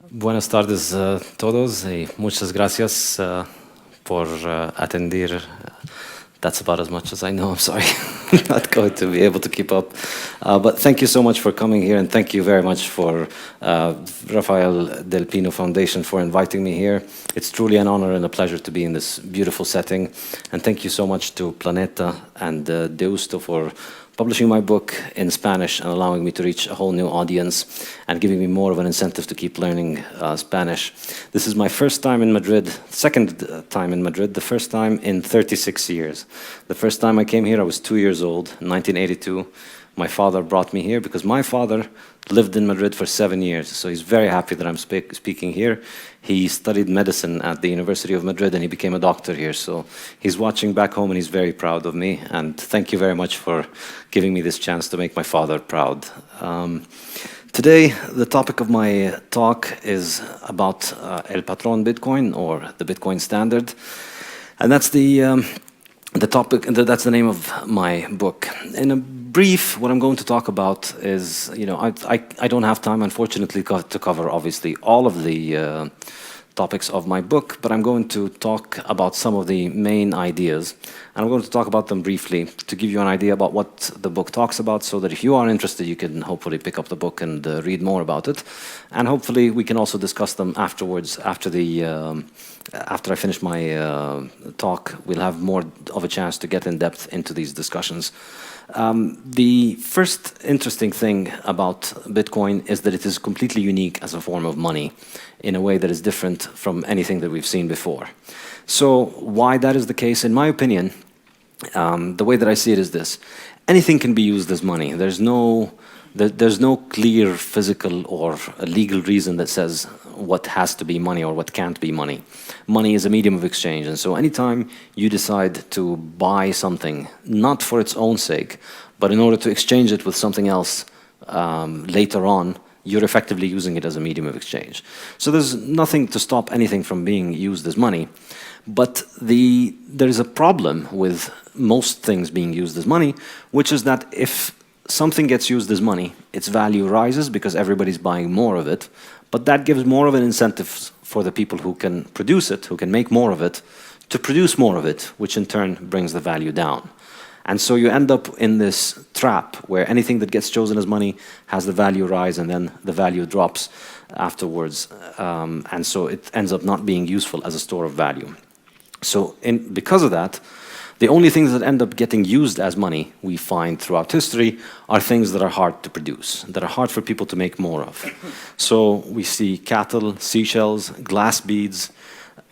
Buenas tardes a todos y muchas gracias por atender. That's about as much as I know, I'm sorry. I'm not going to be able to keep up. But thank you so much for coming here, and thank you very much for Rafael del Pino Foundation for inviting me here. It's truly an honor and a pleasure to be in this beautiful setting. And thank you so much to Planeta and Deusto for publishing my book in Spanish and allowing me to reach a whole new audience and giving me more of an incentive to keep learning Spanish. This is my first time in Madrid, second time in Madrid, the first time in 36 years. The first time I came here, I was 2 years old, in 1982. My father brought me here because my father lived in Madrid for 7 years, so he's very happy that I'm speaking here. He studied medicine at the University of Madrid and he became a doctor here, so he's watching back home and he's very proud of me, and thank you very much for giving me this chance to make my father proud. Today, the topic of my talk is about El Patrón Bitcoin, or the Bitcoin standard, and that's the topic, that's the name of my book. In a brief, what I'm going to talk about is, I don't have time, unfortunately, to cover, obviously, all of the topics of my book, but I'm going to talk about some of the main ideas, and I'm going to talk about them briefly to give you an idea about what the book talks about, so that if you are interested, you can hopefully pick up the book and read more about it, and hopefully we can also discuss them afterwards, after I finish my talk. We'll have more of a chance to get in depth into these discussions. The first interesting thing about Bitcoin is that it is completely unique as a form of money in a way that is different from anything that we've seen before. So why that is the case, in my opinion, the way that I see it is this: anything can be used as money. There's no clear physical or legal reason that says what has to be money or what can't be money. Money is a medium of exchange, and so anytime you decide to buy something, not for its own sake, but in order to exchange it with something else later on, you're effectively using it as a medium of exchange. So there's nothing to stop anything from being used as money, but there is a problem with most things being used as money, which is that if something gets used as money, its value rises because everybody's buying more of it, but that gives more of an incentive for the people who can produce it, who can make more of it, to produce more of it, which in turn brings the value down. And so you end up in this trap where anything that gets chosen as money has the value rise and then the value drops afterwards. And so it ends up not being useful as a store of value. So because of that, the only things that end up getting used as money, we find throughout history, are things that are hard to produce, that are hard for people to make more of. So we see cattle, seashells, glass beads,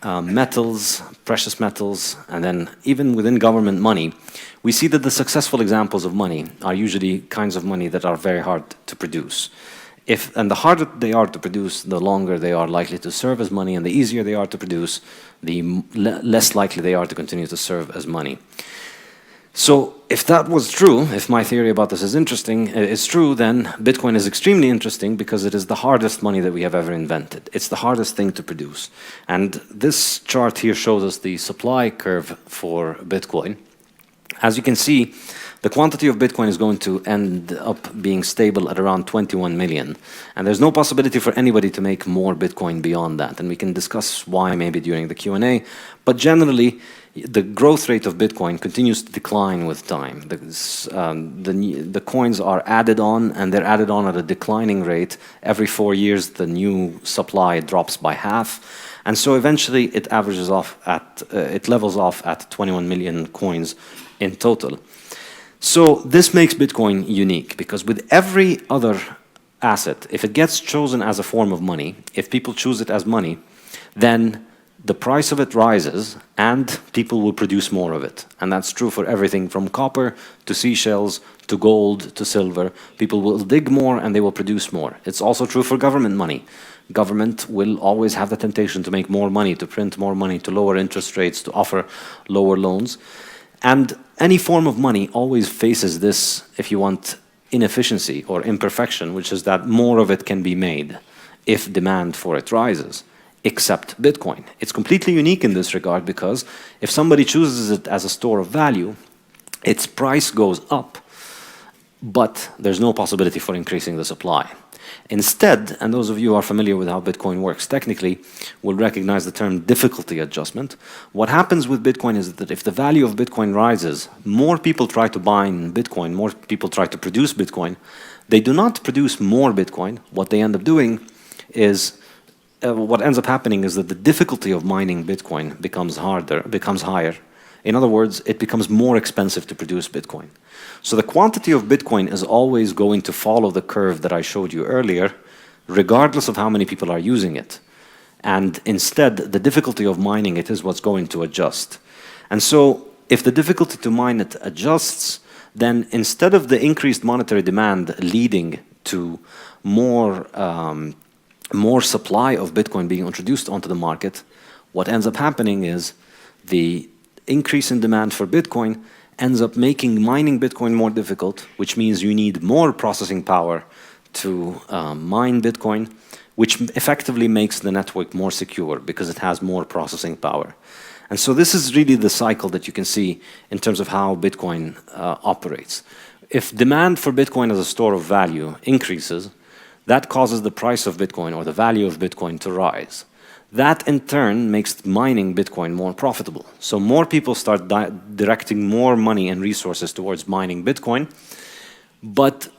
metals, precious metals, and then even within government money, we see that the successful examples of money are usually kinds of money that are very hard to produce. And the harder they are to produce, the longer they are likely to serve as money, and the easier they are to produce, the less likely they are to continue to serve as money. So if that was true, if my theory about this is true, then Bitcoin is extremely interesting because it is the hardest money that we have ever invented. It's the hardest thing to produce. And this chart here shows us the supply curve for Bitcoin. As you can see, the quantity of Bitcoin is going to end up being stable at around 21 million. And there's no possibility for anybody to make more Bitcoin beyond that. And we can discuss why maybe during the Q&A. But generally, the growth rate of Bitcoin continues to decline with time. The coins are added on, and they're added on at a declining rate. Every 4 years, the new supply drops by half. And so eventually, it levels off at 21 million coins in total. So this makes Bitcoin unique because with every other asset, if it gets chosen as a form of money, if people choose it as money, then the price of it rises and people will produce more of it. And that's true for everything from copper to seashells to gold to silver. People will dig more and they will produce more. It's also true for government money. Government will always have the temptation to make more money, to print more money, to lower interest rates, to offer lower loans. And any form of money always faces this, if you want, inefficiency or imperfection, which is that more of it can be made if demand for it rises. except Bitcoin. It's completely unique in this regard because if somebody chooses it as a store of value, its price goes up, but there's no possibility for increasing the supply. Instead, and those of you who are familiar with how Bitcoin works technically will recognize the term difficulty adjustment. What happens with Bitcoin is that if the value of Bitcoin rises, more people try to mine Bitcoin, more people try to produce Bitcoin. They do not produce more Bitcoin. What they end up doing is, what ends up happening is that the difficulty of mining Bitcoin becomes higher. In other words, it becomes more expensive to produce Bitcoin. So the quantity of Bitcoin is always going to follow the curve that I showed you earlier, regardless of how many people are using it. And instead, the difficulty of mining it is what's going to adjust. And so if the difficulty to mine it adjusts, then instead of the increased monetary demand leading to more supply of Bitcoin being introduced onto the market, what ends up happening is the increase in demand for Bitcoin ends up making mining Bitcoin more difficult, which means you need more processing power to mine Bitcoin, which effectively makes the network more secure because it has more processing power. And so this is really the cycle that you can see in terms of how Bitcoin operates. If demand for Bitcoin as a store of value increases, that causes the price of Bitcoin or the value of Bitcoin to rise. That in turn makes mining Bitcoin more profitable. So more people start directing more money and resources towards mining Bitcoin, but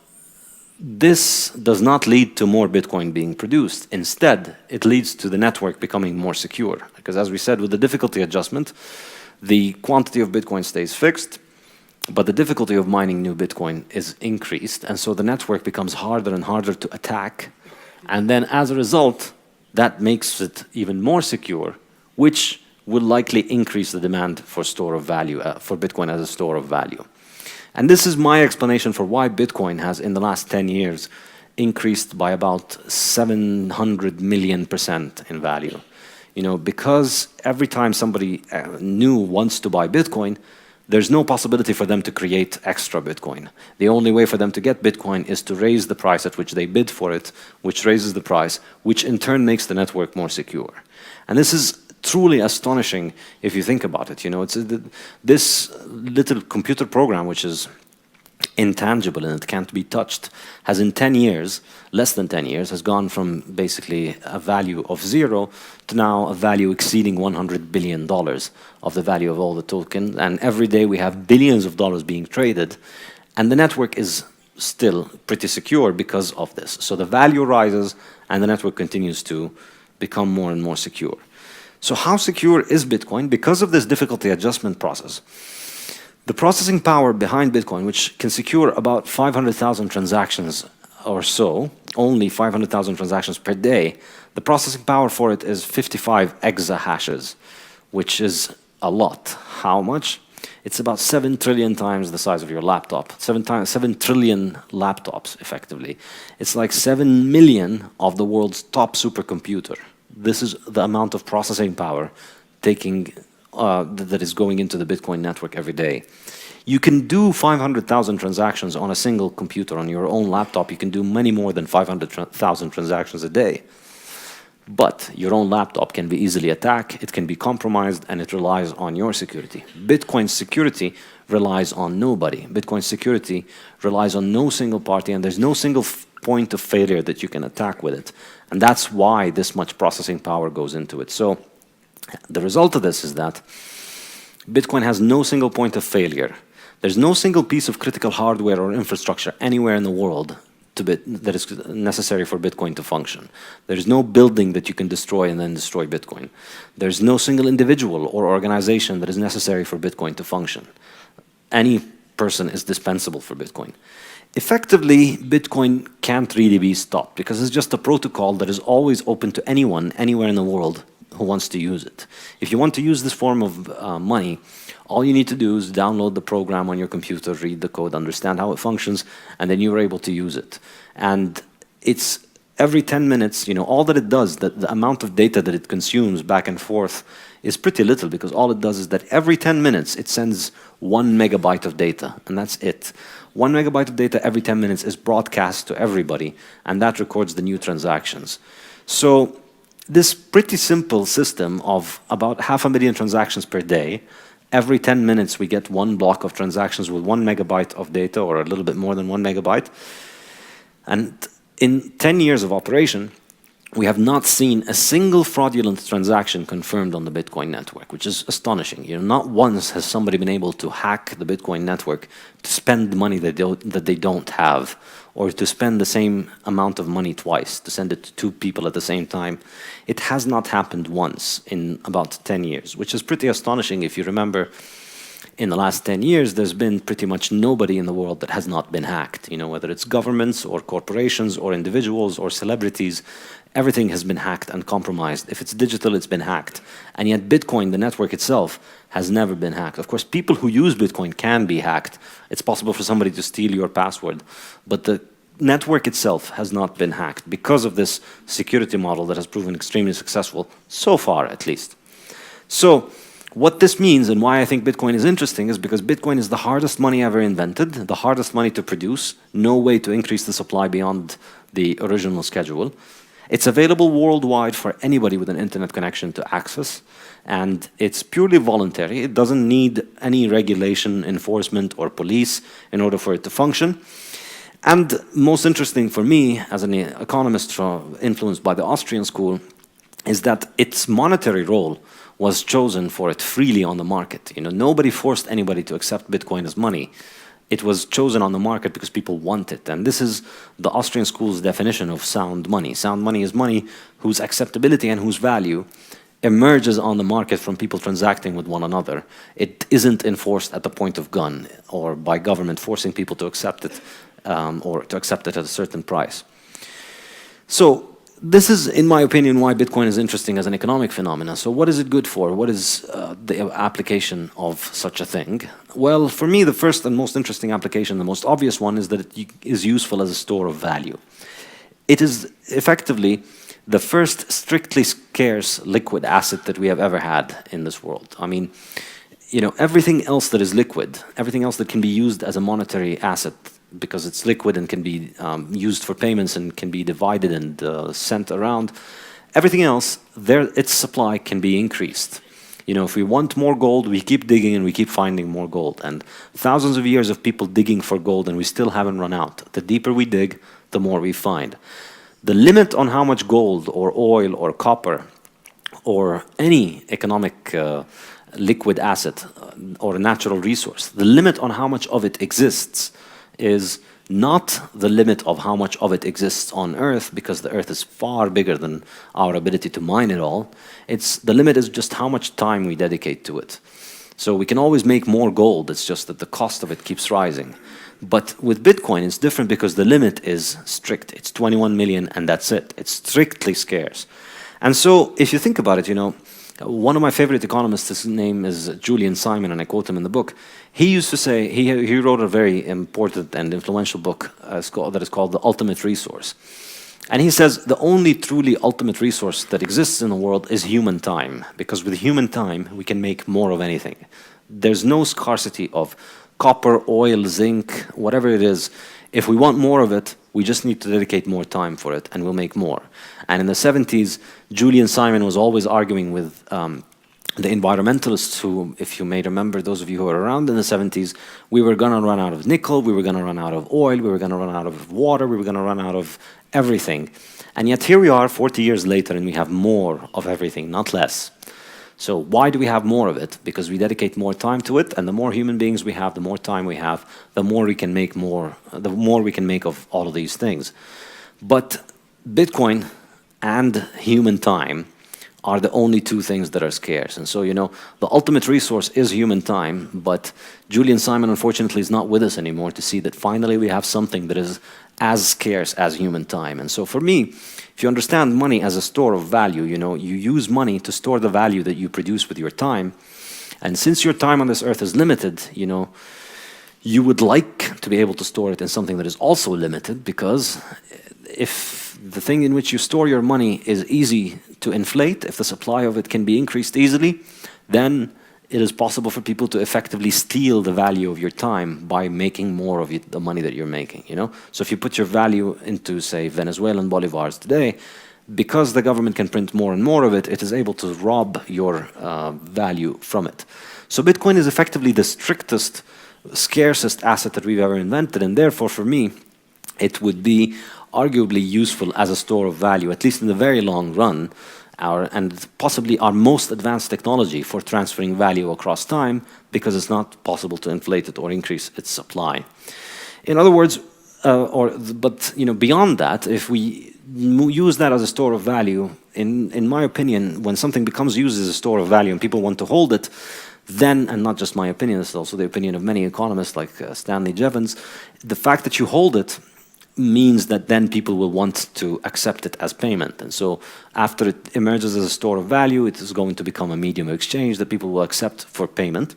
this does not lead to more Bitcoin being produced. Instead, it leads to the network becoming more secure. Because as we said, with the difficulty adjustment, the quantity of Bitcoin stays fixed, but the difficulty of mining new Bitcoin is increased. And so the network becomes harder and harder to attack. And then as a result, that makes it even more secure, which will likely increase the demand for store of value, for Bitcoin as a store of value. And this is my explanation for why Bitcoin has, in the last 10 years, increased by about 700 million% in value. You know, because every time somebody new wants to buy Bitcoin, there's no possibility for them to create extra Bitcoin. The only way for them to get Bitcoin is to raise the price at which they bid for it, which raises the price, which in turn makes the network more secure. And this is truly astonishing if you think about it. You know, it's this little computer program, which is intangible and it can't be touched, has in 10 years, less than 10 years, has gone from basically a value of 0 to now a value exceeding $100 billion of the value of all the tokens. And every day we have billions of dollars being traded, and the network is still pretty secure because of this. So the value rises and the network continues to become more and more secure. So how secure is Bitcoin? Because of this difficulty adjustment process, the processing power behind Bitcoin, which can secure about 500,000 transactions or so, only 500,000 transactions per day, the processing power for it is 55 exahashes, which is a lot. How much? It's about 7 trillion times the size of your laptop. 7 trillion laptops, effectively. It's like 7 million of the world's top supercomputer. This is the amount of processing power that is going into the Bitcoin network every day. You can do 500,000 transactions on a single computer. On your own laptop, you can do many more than 500,000 transactions a day. But your own laptop can be easily attacked, it can be compromised, and it relies on your security. Bitcoin's security relies on nobody. Bitcoin's security relies on no single party, and there's no single point of failure that you can attack with it. And that's why this much processing power goes into it. So the result of this is that Bitcoin has no single point of failure. There's no single piece of critical hardware or infrastructure anywhere in the world that is necessary for Bitcoin to function. There's no building that you can destroy and then destroy Bitcoin. There's no single individual or organization that is necessary for Bitcoin to function. Any person is dispensable for Bitcoin. Effectively, Bitcoin can't really be stopped because it's just a protocol that is always open to anyone, anywhere in the world who wants to use it. If you want to use this form of money, all you need to do is download the program on your computer, read the code, understand how it functions, and then you're able to use it. And it's every 10 minutes, you know, all that it does, the amount of data that it consumes back and forth is pretty little, because all it does is that every 10 minutes it sends 1 megabyte of data, and that's it. 1 megabyte of data every 10 minutes is broadcast to everybody, and that records the new transactions. So this pretty simple system of about 500,000 transactions per day, every 10 minutes we get one block of transactions with 1 megabyte of data, or a little bit more than 1 megabyte. And in 10 years of operation, we have not seen a single fraudulent transaction confirmed on the Bitcoin network, which is astonishing. You know, not once has somebody been able to hack the Bitcoin network to spend the money that they don't have, or to spend the same amount of money twice, to send it to 2 people at the same time. It has not happened once in about 10 years, which is pretty astonishing. If you remember, in the last 10 years, there's been pretty much nobody in the world that has not been hacked. You know, whether it's governments or corporations or individuals or celebrities, everything has been hacked and compromised. If it's digital, it's been hacked. And yet Bitcoin, the network itself, has never been hacked. Of course, people who use Bitcoin can be hacked. It's possible for somebody to steal your password. But the network itself has not been hacked because of this security model that has proven extremely successful, so far at least. So what this means and why I think Bitcoin is interesting is because Bitcoin is the hardest money ever invented, the hardest money to produce, no way to increase the supply beyond the original schedule. It's available worldwide for anybody with an internet connection to access, and it's purely voluntary. It doesn't need any regulation, enforcement, or police in order for it to function. And most interesting for me, as an economist influenced by the Austrian school, is that its monetary role was chosen for it freely on the market. You know, nobody forced anybody to accept Bitcoin as money. It was chosen on the market because people want it. And this is the Austrian school's definition of sound money. Sound money is money whose acceptability and whose value emerges on the market from people transacting with one another. It isn't enforced at the point of gun or by government forcing people to accept it or to accept it at a certain price. So this is, in my opinion, why Bitcoin is interesting as an economic phenomenon. So what is it good for? What is the application of such a thing? Well, for me, the first and most interesting application, the most obvious one, is that it is useful as a store of value. It is effectively the first strictly scarce liquid asset that we have ever had in this world. I mean, you know, everything else that is liquid, everything else that can be used as a monetary asset, because it's liquid and can be used for payments and can be divided and sent around. Everything else, its supply can be increased. You know, if we want more gold, we keep digging and we keep finding more gold. And thousands of years of people digging for gold and we still haven't run out. The deeper we dig, the more we find. The limit on how much gold or oil or copper or any economic liquid asset or a natural resource, the limit on how much of it exists is not the limit of how much of it exists on Earth, because the Earth is far bigger than our ability to mine it all. The limit is just how much time we dedicate to it. So we can always make more gold, it's just that the cost of it keeps rising. But with Bitcoin, it's different because the limit is strict. It's 21 million and that's it. It's strictly scarce. And so if you think about it, you know, one of my favorite economists, his name is Julian Simon, and I quote him in the book. He used to say, he wrote a very important and influential book that is called The Ultimate Resource. And he says the only truly ultimate resource that exists in the world is human time, because with human time, we can make more of anything. There's no scarcity of copper, oil, zinc, whatever it is. If we want more of it, we just need to dedicate more time for it, and we'll make more. And in the 70s, Julian Simon was always arguing with the environmentalists who, if you may remember, those of you who were around in the 70s, we were going to run out of nickel, we were going to run out of oil, we were going to run out of water, we were going to run out of everything. And yet here we are 40 years later and we have more of everything, not less. So why do we have more of it? Because we dedicate more time to it, and the more human beings we have, the more time we have, the more we can make of all of these things. But Bitcoin and human time are the only two things that are scarce. And so, you know, the ultimate resource is human time, but Julian Simon, unfortunately, is not with us anymore to see that finally we have something that is as scarce as human time. And so for me, if you understand money as a store of value, you know, you use money to store the value that you produce with your time. And since your time on this earth is limited, you know, you would like to be able to store it in something that is also limited, because if the thing in which you store your money is easy to inflate, if the supply of it can be increased easily, then it is possible for people to effectively steal the value of your time by making more of the money that you're making, you know? So if you put your value into, say, Venezuelan bolivars today, because the government can print more and more of it, it is able to rob your value from it. So Bitcoin is effectively the strictest, scarcest asset that we've ever invented, and therefore for me, it would be arguably useful as a store of value, at least in the very long run, and possibly our most advanced technology for transferring value across time, because it's not possible to inflate it or increase its supply. In other words, but beyond that, if we use that as a store of value, in my opinion, when something becomes used as a store of value and people want to hold it, then, and not just my opinion, it's also the opinion of many economists like Stanley Jevons, the fact that you hold it means that then people will want to accept it as payment. And so after it emerges as a store of value, it is going to become a medium of exchange that people will accept for payment.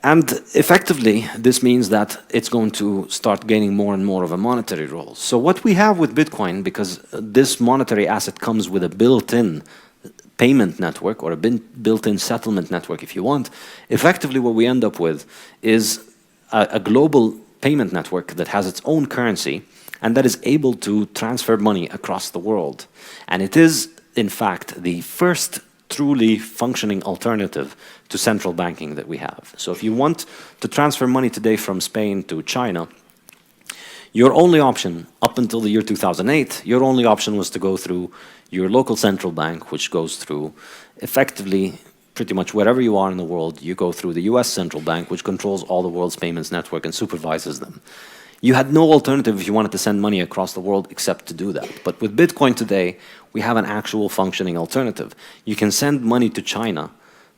And effectively, this means that it's going to start gaining more and more of a monetary role. So what we have with Bitcoin, because this monetary asset comes with a built-in payment network, or a built-in settlement network if you want, effectively what we end up with is a global payment network that has its own currency and that is able to transfer money across the world. And it is, in fact, the first truly functioning alternative to central banking that we have. So if you want to transfer money today from Spain to China, your only option, up until the year 2008, your only option was to go through your local central bank, which goes through effectively pretty much wherever you are in the world. You go through the US central bank, which controls all the world's payments network and supervises them. You had no alternative if you wanted to send money across the world except to do that. But with Bitcoin today, we have an actual functioning alternative. You can send money to China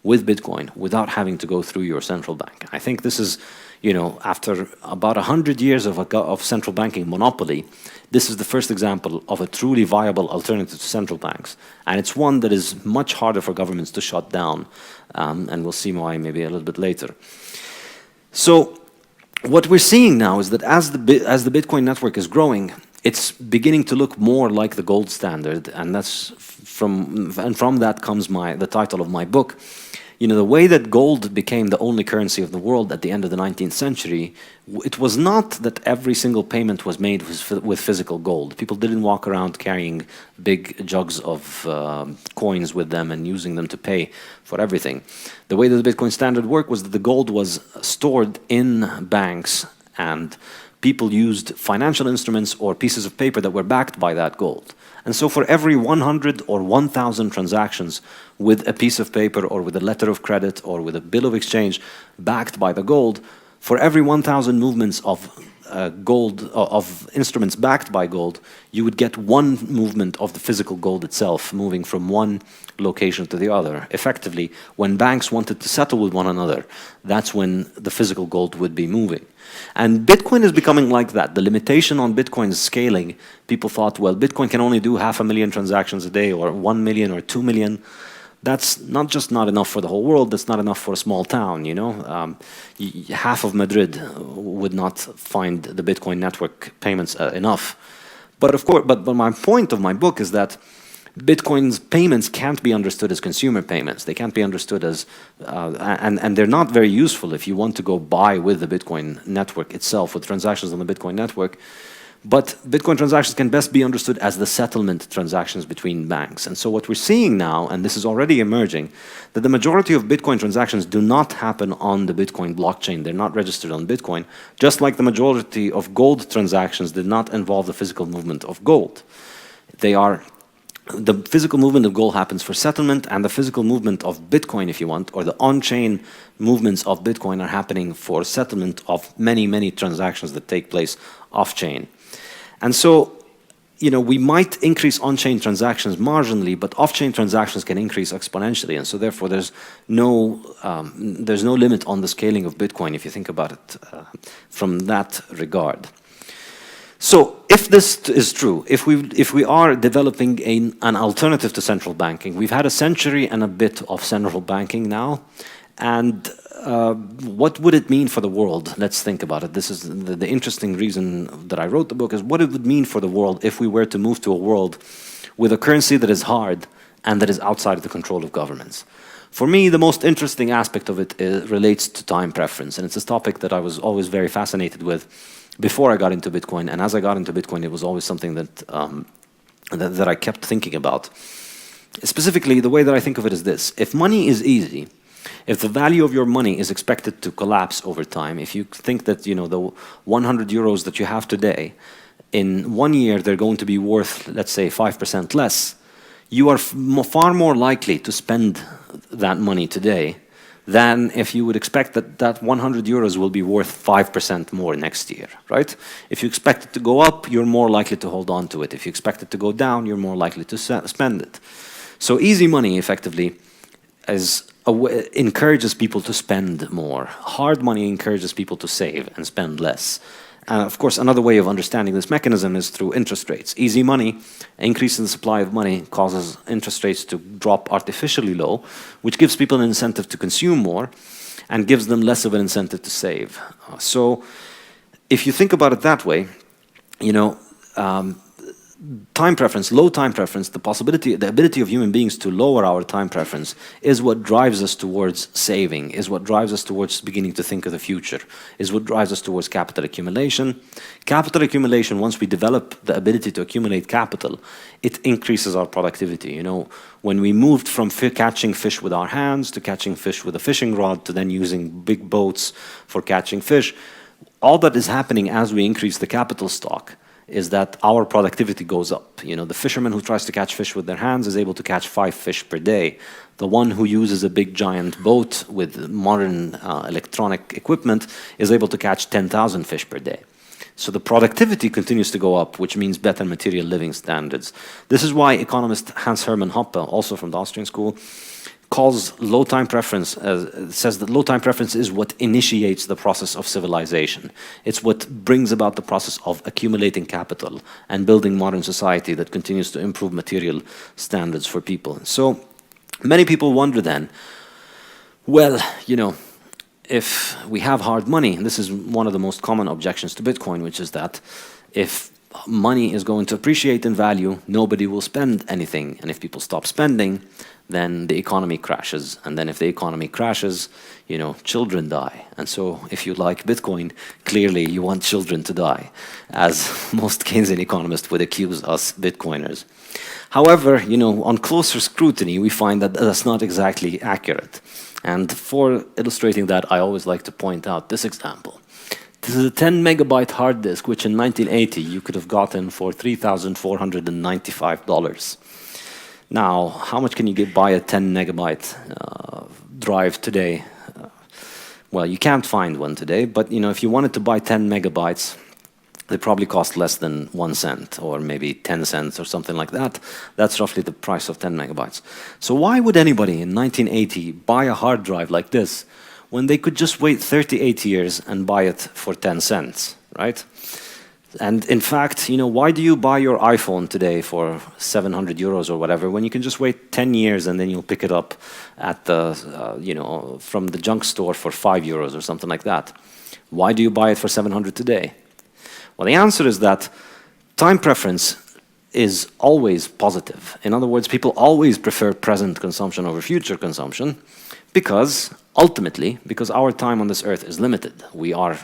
with Bitcoin without having to go through your central bank. I think this is, after about 100 years of central banking monopoly, this is the first example of a truly viable alternative to central banks. And it's one that is much harder for governments to shut down. And we'll see why maybe a little bit later. So what we're seeing now is that as the Bitcoin network is growing, it's beginning to look more like the gold standard. And from that comes the title of my book. The way that gold became the only currency of the world at the end of the 19th century, it was not that every single payment was made with physical gold. People didn't walk around carrying big jugs of coins with them and using them to pay for everything. The way that the Bitcoin standard worked was that the gold was stored in banks, and people used financial instruments or pieces of paper that were backed by that gold. And so for every 100 or 1,000 transactions with a piece of paper or with a letter of credit or with a bill of exchange backed by the gold, for every 1,000 movements of of instruments backed by gold, you would get one movement of the physical gold itself moving from one location to the other. Effectively, when banks wanted to settle with one another, that's when the physical gold would be moving. And Bitcoin is becoming like that. The limitation on Bitcoin's scaling, people thought, well, Bitcoin can only do 500,000 transactions a day, or 1 million or 2 million. That's not just not enough for the whole world, that's not enough for a small town, you know. Half of Madrid would not find the Bitcoin network payments enough. But of course, but my point of my book is that Bitcoin's payments can't be understood as consumer payments. They can't be understood as, and they're not very useful if you want to go buy with the Bitcoin network itself, with transactions on the Bitcoin network. But Bitcoin transactions can best be understood as the settlement transactions between banks. And so what we're seeing now, and this is already emerging, that the majority of Bitcoin transactions do not happen on the Bitcoin blockchain. They're not registered on Bitcoin, just like the majority of gold transactions did not involve the physical movement of gold. The physical movement of gold happens for settlement, and the physical movement of Bitcoin, if you want, or the on-chain movements of Bitcoin are happening for settlement of many, many transactions that take place off-chain. And so, you know, we might increase on-chain transactions marginally, but off-chain transactions can increase exponentially, and so therefore there's no limit on the scaling of Bitcoin if you think about it from that regard. So, if this is true, if we are developing an alternative to central banking, we've had a century and a bit of central banking now, and what would it mean for the world? Let's think about it. This is the interesting reason that I wrote the book, is what it would mean for the world if we were to move to a world with a currency that is hard and that is outside of the control of governments. For me, the most interesting aspect of it relates to time preference, and it's a topic that I was always very fascinated with before I got into Bitcoin, and as I got into Bitcoin, it was always something that that I kept thinking about. Specifically, the way that I think of it is this. If money is easy, if the value of your money is expected to collapse over time, if you think that, you know, the 100 euros that you have today, in 1 year they're going to be worth, let's say, 5% less, you are far more likely to spend that money today than if you would expect that that 100 euros will be worth 5% more next year, right? If you expect it to go up, you're more likely to hold on to it. If you expect it to go down, you're more likely to spend it. So easy money, effectively, encourages people to spend more. Hard money encourages people to save and spend less. And of course, another way of understanding this mechanism is through interest rates. Easy money, increase in the supply of money, causes interest rates to drop artificially low, which gives people an incentive to consume more and gives them less of an incentive to save. So if you think about it that way, you know, time preference, low time preference, the ability of human beings to lower our time preference is what drives us towards saving, is what drives us towards beginning to think of the future, is what drives us towards capital accumulation. Capital accumulation, once we develop the ability to accumulate capital, it increases our productivity. You know, when we moved from catching fish with our hands to catching fish with a fishing rod to then using big boats for catching fish, all that is happening as we increase the capital stock is that our productivity goes up. You know, the fisherman who tries to catch fish with their hands is able to catch 5 fish per day. The one who uses a big giant boat with modern electronic equipment is able to catch 10,000 fish per day. So the productivity continues to go up, which means better material living standards. This is why economist Hans-Hermann Hoppe, also from the Austrian school, calls low time preference, says that low time preference is what initiates the process of civilization. It's what brings about the process of accumulating capital and building modern society that continues to improve material standards for people. So many people wonder then, well, you know, if we have hard money, and this is one of the most common objections to Bitcoin, which is that if money is going to appreciate in value, nobody will spend anything. And if people stop spending, then the economy crashes. And then if the economy crashes, you know, children die. And so if you like Bitcoin, clearly you want children to die, as most Keynesian economists would accuse us Bitcoiners. However, you know, on closer scrutiny, we find that that's not exactly accurate. And for illustrating that, I always like to point out this example. This is a 10 megabyte hard disk, which in 1980 you could have gotten for $3,495. Now, how much can you buy a 10 megabyte drive today? Well, you can't find one today, but you know, if you wanted to buy 10 megabytes, they probably cost less than 1 cent or maybe 10 cents or something like that. That's roughly the price of 10 megabytes. So why would anybody in 1980 buy a hard drive like this when they could just wait 38 years and buy it for 10 cents, right? And in fact, you know, why do you buy your iPhone today for 700 euros or whatever when you can just wait 10 years and then you'll pick it up at the, you know, from the junk store for 5 euros or something like that? Why do you buy it for 700 today? Well, the answer is that time preference is always positive. In other words, people always prefer present consumption over future consumption because, ultimately, because our time on this earth is limited. We are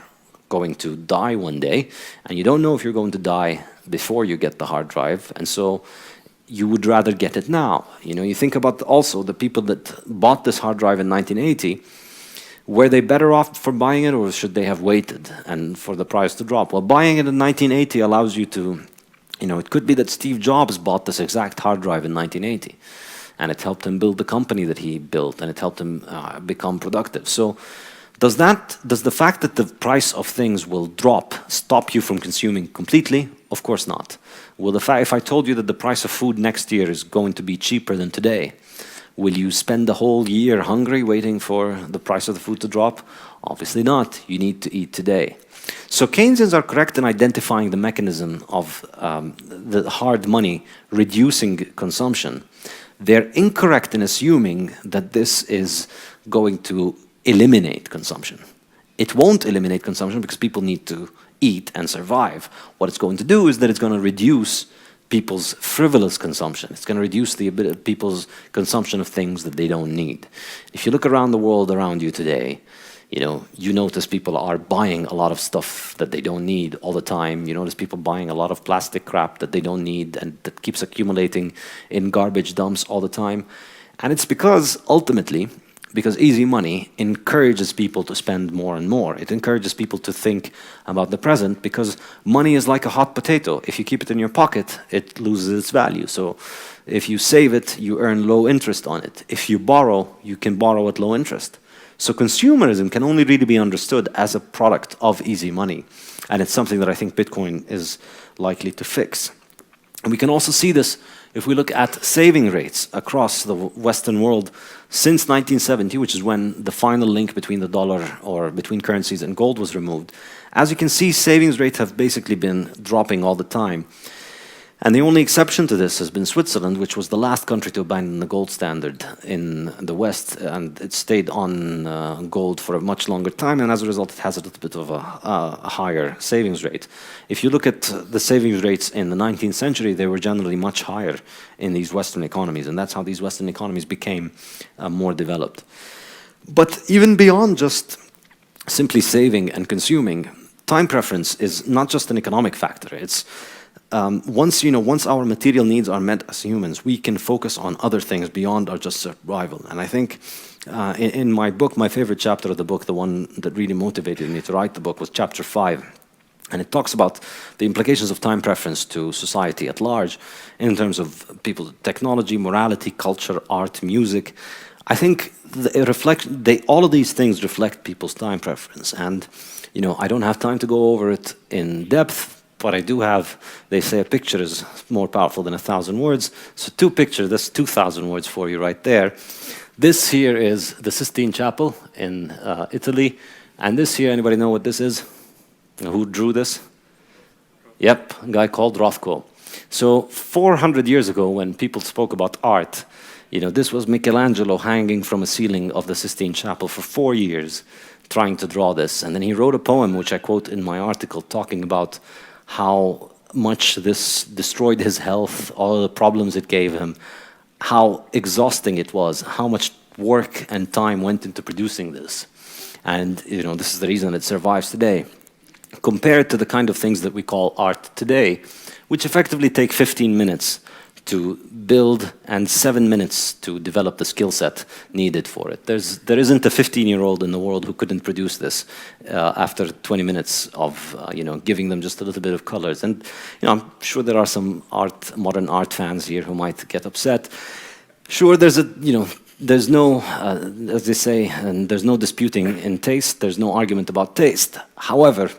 going to die one day, and you don't know if you're going to die before you get the hard drive, and so you would rather get it now. You know, you think about also the people that bought this hard drive in 1980, were they better off for buying it, or should they have waited and for the price to drop? Well, buying it in 1980 allows you to, you know, it could be that Steve Jobs bought this exact hard drive in 1980, and it helped him build the company that he built, and it helped him become productive. So does the fact that the price of things will drop stop you from consuming completely? Of course not. Well, if I told you that the price of food next year is going to be cheaper than today, will you spend the whole year hungry waiting for the price of the food to drop? Obviously not. You need to eat today. So Keynesians are correct in identifying the mechanism of the hard money reducing consumption. They're incorrect in assuming that this is going to eliminate consumption. It won't eliminate consumption because people need to eat and survive. What it's going to do is that it's going to reduce people's frivolous consumption. It's going to reduce people's consumption of things that they don't need. If you look around the world around you today, You notice people are buying a lot of stuff that they don't need all the time. You notice people buying a lot of plastic crap that they don't need and that keeps accumulating in garbage dumps all the time. And it's because, ultimately, because easy money encourages people to spend more and more. It encourages people to think about the present, because money is like a hot potato. If you keep it in your pocket, it loses its value. So if you save it, you earn low interest on it. If you borrow, you can borrow at low interest. So consumerism can only really be understood as a product of easy money. And it's something that I think Bitcoin is likely to fix. And we can also see this if we look at saving rates across the Western world since 1970, which is when the final link between the dollar or between currencies and gold was removed. As you can see, savings rates have basically been dropping all the time. And the only exception to this has been Switzerland, which was the last country to abandon the gold standard in the West, and it stayed on gold for a much longer time, and as a result it has a little bit of a higher savings rate. If you look at the savings rates in the 19th century, they were generally much higher in these Western economies, and that's how these Western economies became more developed. But even beyond just simply saving and consuming, time preference is not just an economic factor. It's once our material needs are met as humans, we can focus on other things beyond our just survival. And I think in my book, my favorite chapter of the book, the one that really motivated me to write the book, was chapter 5. And it talks about the implications of time preference to society at large in terms of people, technology, morality, culture, art, music. I think all of these things reflect people's time preference. And I don't have time to go over it in depth. But I do have, they say a picture is more powerful than 1,000 words. So two pictures, that's 2,000 words for you right there. This here is the Sistine Chapel in Italy. And this here, anybody know what this is? Who drew this? Yep, a guy called Rothko. So 400 years ago, when people spoke about art, this was Michelangelo hanging from a ceiling of the Sistine Chapel for 4 years, trying to draw this. And then he wrote a poem, which I quote in my article, talking about how much this destroyed his health, all the problems it gave him, how exhausting it was, how much work and time went into producing this. And this is the reason it survives today. Compared to the kind of things that we call art today, which effectively take 15 minutes to build and 7 minutes to develop the skill set needed for it. There isn't a 15-year-old in the world who couldn't produce this after 20 minutes of giving them just a little bit of colors. And I'm sure there are some modern art fans here who might get upset. Sure, there's no, as they say, and there's no disputing in taste. There's no argument about taste. However,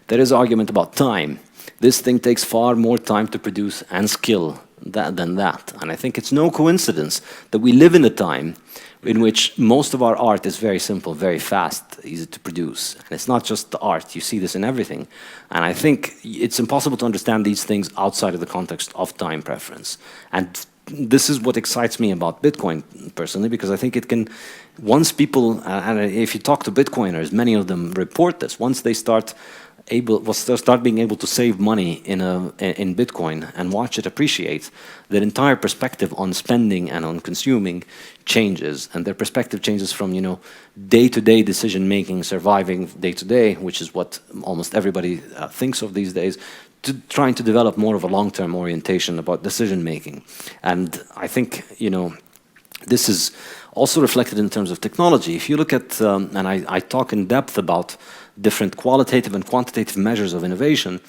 there is argument about time. This thing takes far more time to produce and skill than that. And I think it's no coincidence that we live in a time in which most of our art is very simple, very fast, easy to produce. And it's not just the art, you see this in everything. And I think it's impossible to understand these things outside of the context of time preference. And this is what excites me about Bitcoin personally, because I think it can, once people, and if you talk to Bitcoiners, many of them report this, once they start being able to save money in Bitcoin and watch it appreciate, their entire perspective on spending and on consuming changes, and their perspective changes from day-to-day decision-making, surviving day-to-day, which is what almost everybody thinks of these days, to trying to develop more of a long-term orientation about decision-making. And I think this is also reflected in terms of technology. If you look at, and I talk in depth about different qualitative and quantitative measures of innovation,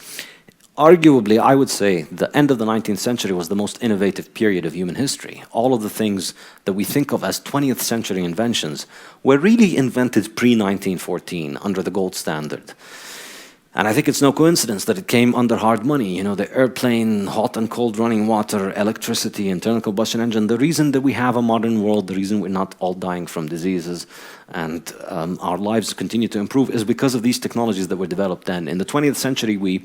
arguably, I would say the end of the 19th century was the most innovative period of human history. All of the things that we think of as 20th century inventions were really invented pre-1914 under the gold standard. And I think it's no coincidence that it came under hard money. The airplane, hot and cold running water, electricity, internal combustion engine. The reason that we have a modern world, the reason we're not all dying from diseases and our lives continue to improve is because of these technologies that were developed then. In the 20th century, we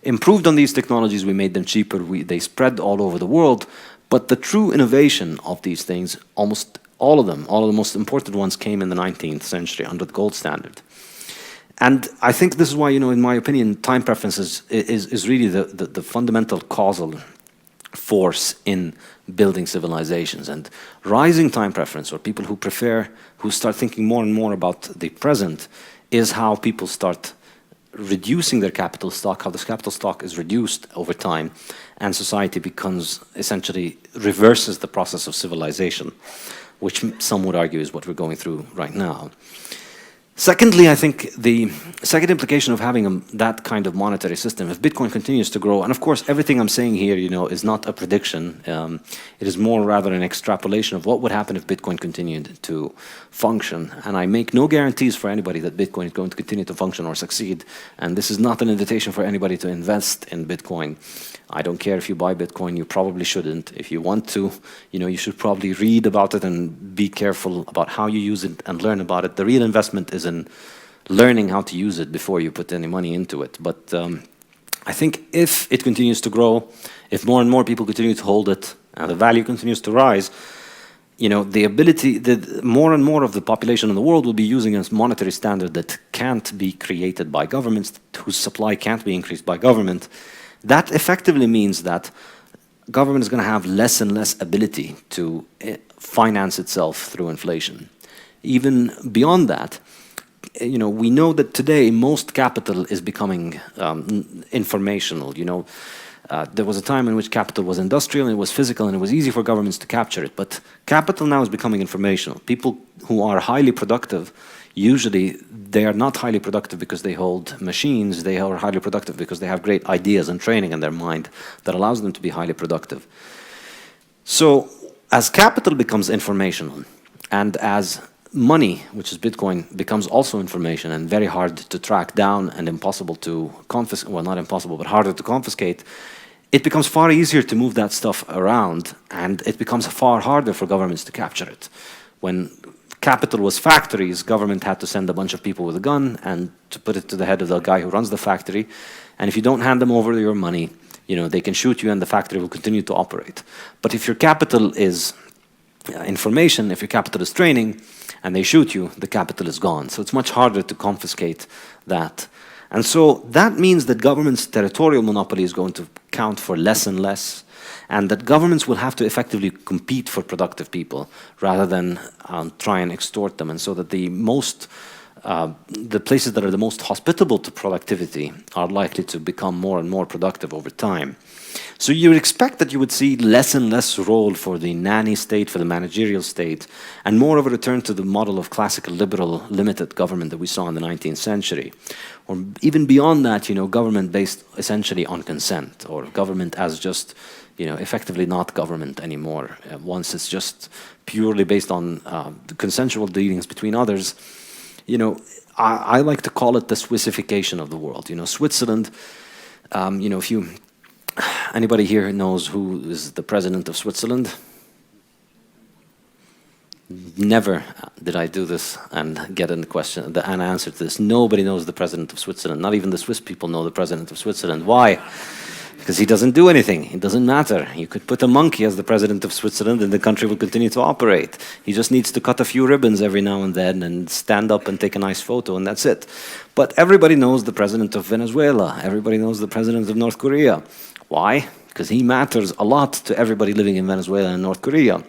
improved on these technologies, we made them cheaper, they spread all over the world. But the true innovation of these things, almost all of them, all of the most important ones came in the 19th century under the gold standard. And I think this is why, in my opinion, time preference is really the fundamental causal force in building civilizations. And rising time preference, or people who start thinking more and more about the present, is how people start reducing their capital stock, how this capital stock is reduced over time, and society becomes, essentially reverses the process of civilization, which some would argue is what we're going through right now. Secondly, I think the second implication of having that kind of monetary system, if Bitcoin continues to grow, and of course everything I'm saying here, is not a prediction. It is more rather an extrapolation of what would happen if Bitcoin continued to function. And I make no guarantees for anybody that Bitcoin is going to continue to function or succeed. And this is not an invitation for anybody to invest in Bitcoin. I don't care if you buy Bitcoin, you probably shouldn't. If you want to, you should probably read about it and be careful about how you use it and learn about it. The real investment is in learning how to use it before you put any money into it. But I think if it continues to grow, if more and more people continue to hold it, and the value continues to rise, the ability that more and more of the population in the world will be using a monetary standard that can't be created by governments, whose supply can't be increased by government. That effectively means that government is going to have less and less ability to finance itself through inflation. Even beyond that, we know that today most capital is becoming informational. There was a time in which capital was industrial and it was physical and it was easy for governments to capture it. But capital now is becoming informational. People who are highly productive, usually they are not highly productive because they hold machines. They are highly productive because they have great ideas and training in their mind that allows them to be highly productive. So as capital becomes informational, and as money, which is Bitcoin, becomes also information and very hard to track down and impossible to confiscate, well, not impossible, but harder to confiscate, it becomes far easier to move that stuff around, and it becomes far harder for governments to capture it. When capital was factories, government had to send a bunch of people with a gun and to put it to the head of the guy who runs the factory, and if you don't hand them over your money, they can shoot you and the factory will continue to operate. But if your capital is information, if your capital is training, and they shoot you, the capital is gone. So it's much harder to confiscate that. And so that means that government's territorial monopoly is going to count for less and less, and that governments will have to effectively compete for productive people rather than try and extort them. And so that the places that are the most hospitable to productivity are likely to become more and more productive over time. So you would expect that you would see less and less role for the nanny state, for the managerial state, and more of a return to the model of classical liberal limited government that we saw in the 19th century. Or even beyond that, government based essentially on consent, or government as just, effectively not government anymore. Once it's just purely based on consensual dealings between others, I like to call it the Swissification of the world. Switzerland, if anybody here knows who is the president of Switzerland? Never did I do this and get an answer to this. Nobody knows the president of Switzerland. Not even the Swiss people know the president of Switzerland. Why? Because he doesn't do anything. It doesn't matter. You could put a monkey as the president of Switzerland and the country will continue to operate. He just needs to cut a few ribbons every now and then and stand up and take a nice photo, and that's it. But everybody knows the president of Venezuela. Everybody knows the president of North Korea. Why? Because he matters a lot to everybody living in Venezuela and North Korea.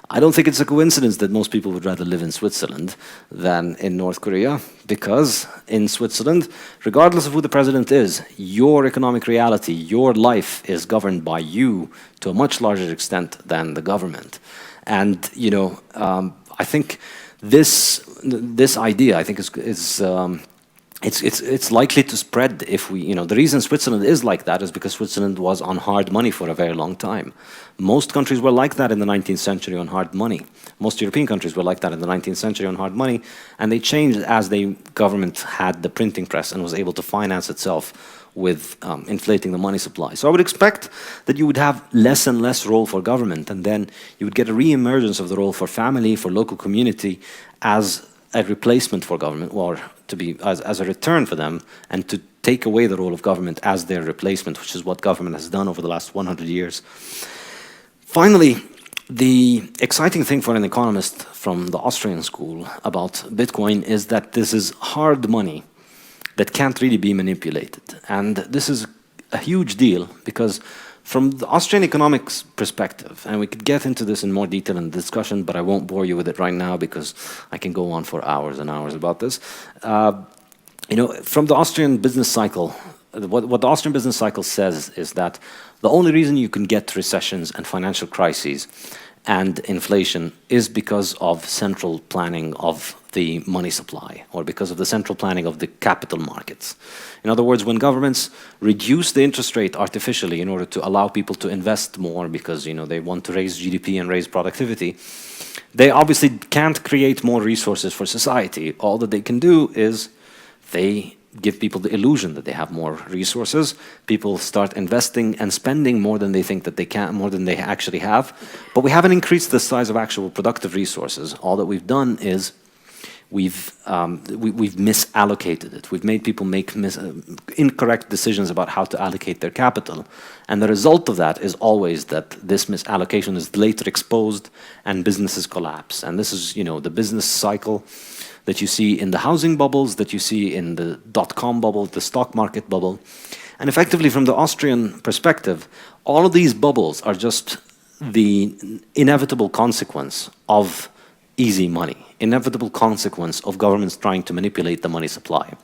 I don't think it's a coincidence that most people would rather live in Switzerland than in North Korea, because in Switzerland, regardless of who the president is, your economic reality, your life is governed by you to a much larger extent than the government. And, I think this idea, I think it's likely to spread if we, the reason Switzerland is like that is because Switzerland was on hard money for a very long time. Most countries were like that in the 19th century on hard money. Most European countries were like that in the 19th century on hard money, and they changed as the government had the printing press and was able to finance itself with inflating the money supply. So I would expect that you would have less and less role for government, and then you would get a re-emergence of the role for family, for local community, as a replacement for government, or to be as a return for them, and to take away the role of government as their replacement, which is what government has done over the last 100 years. Finally, the exciting thing for an economist from the Austrian school about Bitcoin is that this is hard money that can't really be manipulated. And this is a huge deal because From the Austrian economics perspective, and we could get into this in more detail in the discussion, but I won't bore you with it right now because I can go on for hours and hours about this. From the Austrian business cycle, what the Austrian business cycle says is that the only reason you can get recessions and financial crises and inflation is because of central planning of the money supply, or because of the central planning of the capital markets. In other words, when governments reduce the interest rate artificially in order to allow people to invest more because they want to raise GDP and raise productivity, they obviously can't create more resources for society. All that they can do is they give people the illusion that they have more resources. People start investing and spending more than they think that they can, more than they actually have. But we haven't increased the size of actual productive resources. All that we've done is we've misallocated it. We've made people make incorrect decisions about how to allocate their capital. And the result of that is always that this misallocation is later exposed and businesses collapse. And this is, the business cycle that you see in the housing bubbles, that you see in the dot-com bubble, the stock market bubble. And effectively, from the Austrian perspective, all of these bubbles are just the inevitable consequence of easy money, inevitable consequence of governments trying to manipulate the money supply.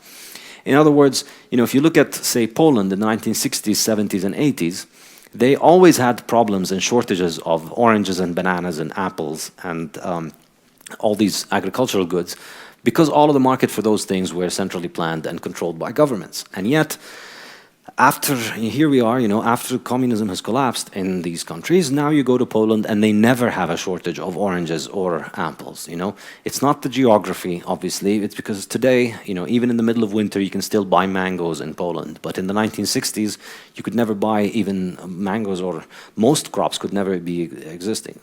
In other words, if you look at, say, Poland in the 1960s, 70s, and 80s, they always had problems and shortages of oranges and bananas and apples and all these agricultural goods, because all of the market for those things were centrally planned and controlled by governments. And yet, here we are, after communism has collapsed in these countries, now you go to Poland and they never have a shortage of oranges or apples, It's not the geography, obviously, it's because today, even in the middle of winter, you can still buy mangoes in Poland. But in the 1960s, you could never buy even mangoes, or most crops could never be existing.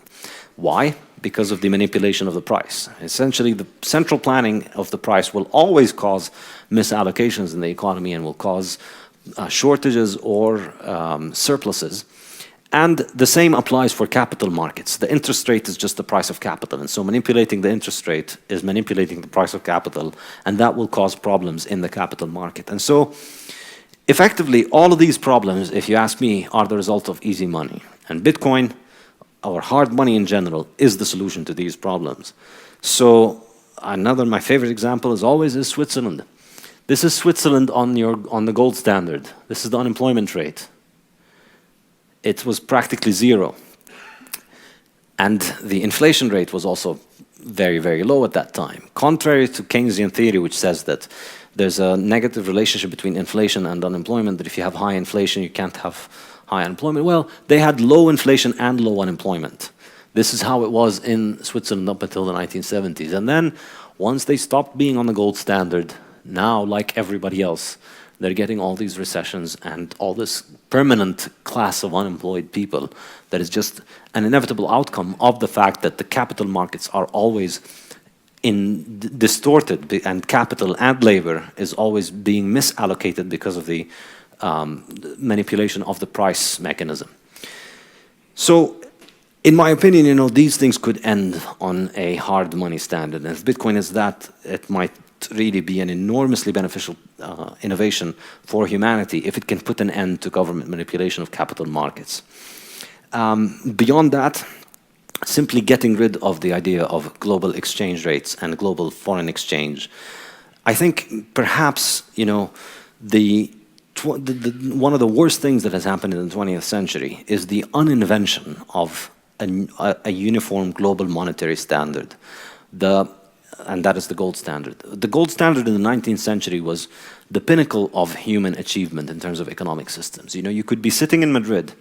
Why? Because of the manipulation of the price. Essentially, the central planning of the price will always cause misallocations in the economy and will cause shortages or surpluses. And the same applies for capital markets. The interest rate is just the price of capital. And so manipulating the interest rate is manipulating the price of capital, and that will cause problems in the capital market. And so, effectively, all of these problems, if you ask me, are the result of easy money. And Bitcoin, or hard money in general, is the solution to these problems. So my favorite example is Switzerland. This is Switzerland on the gold standard. This is the unemployment rate. It was practically zero. And the inflation rate was also very, very low at that time. Contrary to Keynesian theory, which says that there's a negative relationship between inflation and unemployment, that if you have high inflation, you can't have high unemployment. Well, they had low inflation and low unemployment. This is how it was in Switzerland up until the 1970s. And then, once they stopped being on the gold standard, now, like everybody else, they're getting all these recessions and all this permanent class of unemployed people that is just an inevitable outcome of the fact that the capital markets are always distorted, and capital and labor is always being misallocated because of the manipulation of the price mechanism. So, in my opinion, these things could end on a hard money standard. And if Bitcoin is that, it might really be an enormously beneficial innovation for humanity if it can put an end to government manipulation of capital markets. Beyond that, simply getting rid of the idea of global exchange rates and global foreign exchange. I think perhaps, one of the worst things that has happened in the 20th century is the uninvention of a uniform global monetary standard. And that is the gold standard. The gold standard in the 19th century was the pinnacle of human achievement in terms of economic systems. You could be sitting in Madrid,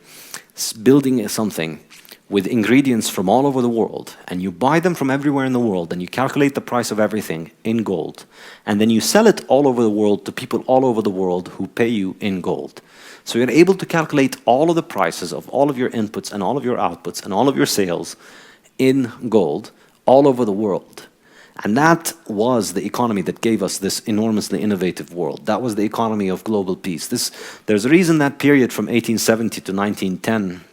building something with ingredients from all over the world, and you buy them from everywhere in the world, and you calculate the price of everything in gold, and then you sell it all over the world to people all over the world who pay you in gold. So you're able to calculate all of the prices of all of your inputs and all of your outputs and all of your sales in gold all over the world. And that was the economy that gave us this enormously innovative world. That was the economy of global peace. There's a reason that period from 1870 to 1910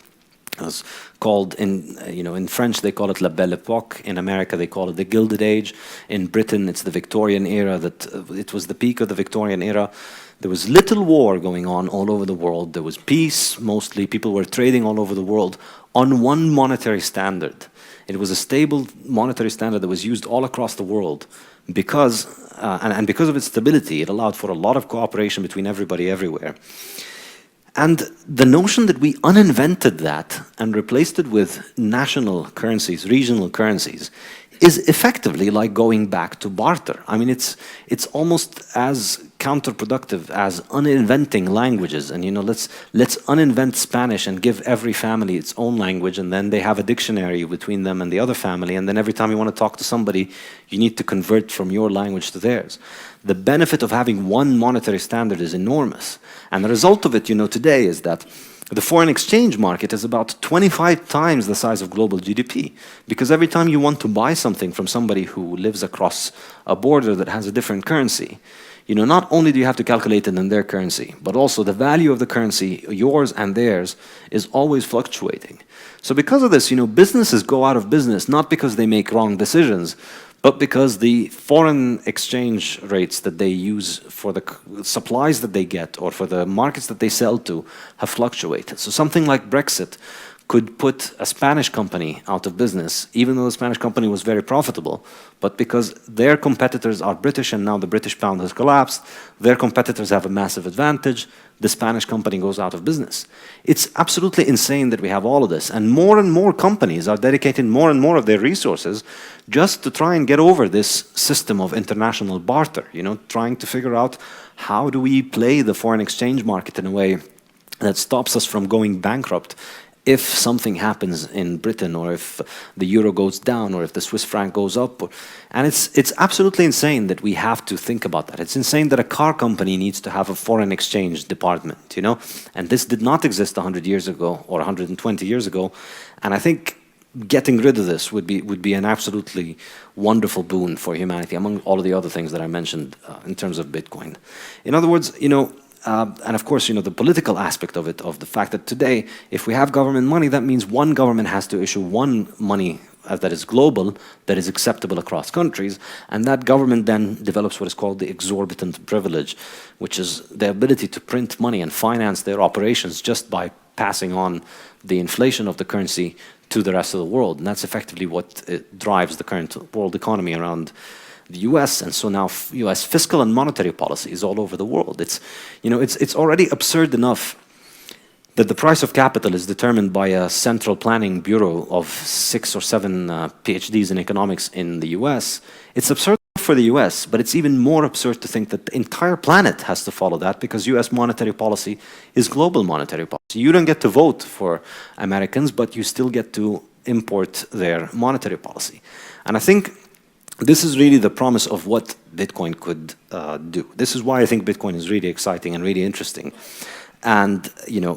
was called in French they call it la Belle Époque. In America they call it the Gilded Age. In Britain it's the Victorian era. It was the peak of the Victorian era. There was little war going on all over the world. There was peace, mostly. People were trading all over the world on one monetary standard. It was a stable monetary standard that was used all across the world because of its stability, it allowed for a lot of cooperation between everybody everywhere. And the notion that we uninvented that and replaced it with national currencies, regional currencies, is effectively like going back to barter. I mean, it's almost as counterproductive as uninventing languages. And let's uninvent Spanish and give every family its own language, and then they have a dictionary between them and the other family, and then every time you want to talk to somebody, you need to convert from your language to theirs. The benefit of having one monetary standard is enormous. And the result of it, today is that the foreign exchange market is about 25 times the size of global GDP, because every time you want to buy something from somebody who lives across a border that has a different currency, not only do you have to calculate it in their currency, but also the value of the currency, yours and theirs, is always fluctuating. So because of this, businesses go out of business not because they make wrong decisions, but because the foreign exchange rates that they use for the supplies that they get or for the markets that they sell to have fluctuated. So something like Brexit could put a Spanish company out of business, even though the Spanish company was very profitable, but because their competitors are British and now the British pound has collapsed, their competitors have a massive advantage, the Spanish company goes out of business. It's absolutely insane that we have all of this, and more companies are dedicating more and more of their resources just to try and get over this system of international barter, trying to figure out how do we play the foreign exchange market in a way that stops us from going bankrupt if something happens in Britain, or if the euro goes down, or if the Swiss franc goes up. And it's absolutely insane that we have to think about that. It's insane that a car company needs to have a foreign exchange department, And this did not exist 100 years ago or 120 years ago. And I think getting rid of this would be an absolutely wonderful boon for humanity, among all of the other things that I mentioned in terms of Bitcoin. In other words, and of course, the political aspect of it, of the fact that today, if we have government money, that means one government has to issue one money that is global, that is acceptable across countries, and that government then develops what is called the exorbitant privilege, which is the ability to print money and finance their operations just by passing on the inflation of the currency to the rest of the world. And that's effectively what drives the current world economy around the US, and so now US fiscal and monetary policy is all over the world. It's already absurd enough that the price of capital is determined by a central planning bureau of 6 or 7 PhDs in economics in the US. It's absurd for the US, but it's even more absurd to think that the entire planet has to follow that, because US monetary policy is global monetary policy. You don't get to vote for Americans, but you still get to import their monetary policy. And I think this is really the promise of what Bitcoin could do. This is why I think Bitcoin is really exciting and really interesting. And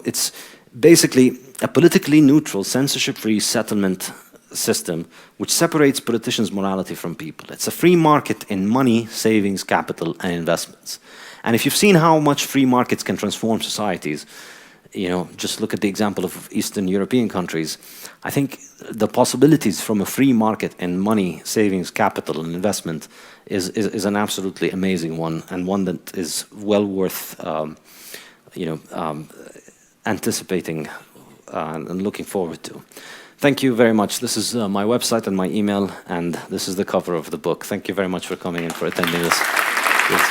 it's basically a politically neutral, censorship-free settlement system which separates politicians' morality from people. It's a free market in money, savings, capital, and investments. And if you've seen how much free markets can transform societies, just look at the example of Eastern European countries. I think the possibilities from a free market in money, savings, capital, and investment is an absolutely amazing one, and one that is well worth anticipating and looking forward to. Thank you very much. This is my website and my email, and this is the cover of the book. Thank you very much for coming and for attending this. Yes.